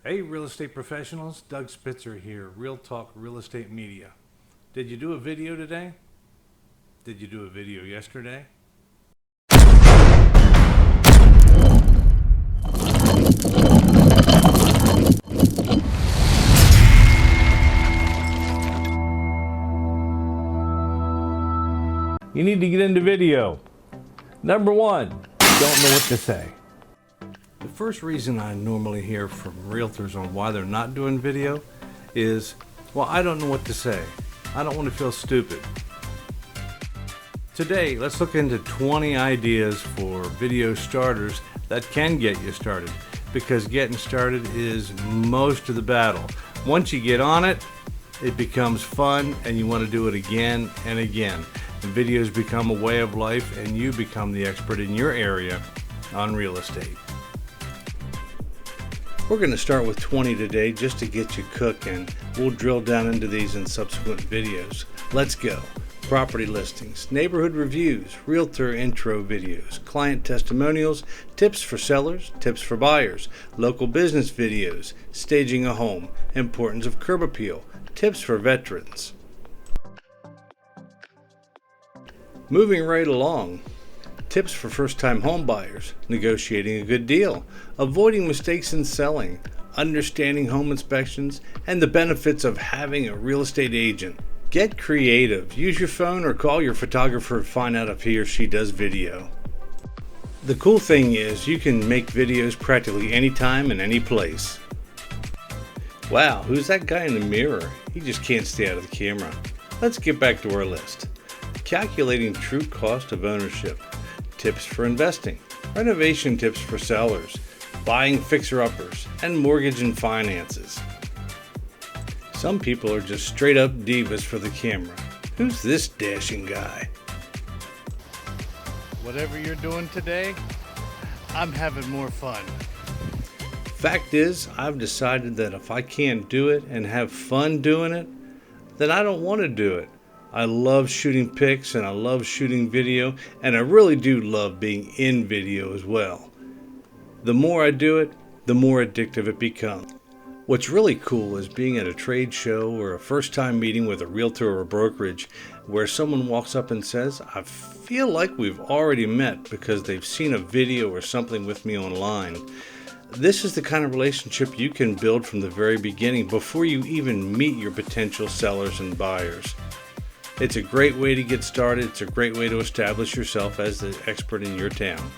Hey real estate professionals, Doug Spitzer here, Real Talk Real Estate Media. Did you do a video today? Did you do a video yesterday? You need to get into video. Number one, don't know what to say. The first reason I normally hear from realtors on why they're not doing video is, well, I don't know what to say. I don't want to feel stupid. Today, let's look into 20 ideas for video starters that can get you started, because getting started is most of the battle. Once you get on it, it becomes fun and you want to do it again and again. And videos become a way of life and you become the expert in your area on real estate. We're going to start with 20 today just to get you cooking. We'll drill down into these in subsequent videos. Let's go. Property listings, neighborhood reviews, realtor intro videos, client testimonials, tips for sellers, tips for buyers, local business videos, staging a home, importance of curb appeal, tips for veterans. Moving right along. Tips for first-time home buyers, negotiating a good deal, avoiding mistakes in selling, understanding home inspections, and the benefits of having a real estate agent. Get creative. Use your phone or call your photographer to find out if he or she does video. The cool thing is you can make videos practically anytime and any place. Wow, who's that guy in the mirror? He just can't stay out of the camera. Let's get back to our list. Calculating true cost of ownership. Tips for investing, renovation tips for sellers, buying fixer-uppers, and mortgage and finances. Some people are just straight up divas for the camera. Who's this dashing guy? Whatever you're doing today, I'm having more fun. Fact is, I've decided that if I can't do it and have fun doing it, then I don't want to do it. I love shooting pics and I love shooting video, and I really do love being in video as well. The more I do it, the more addictive it becomes. What's really cool is being at a trade show or a first time meeting with a realtor or a brokerage where someone walks up and says, I feel like we've already met because they've seen a video or something with me online. This is the kind of relationship you can build from the very beginning before you even meet your potential sellers and buyers. It's a great way to get started. It's a great way to establish yourself as the expert in your town.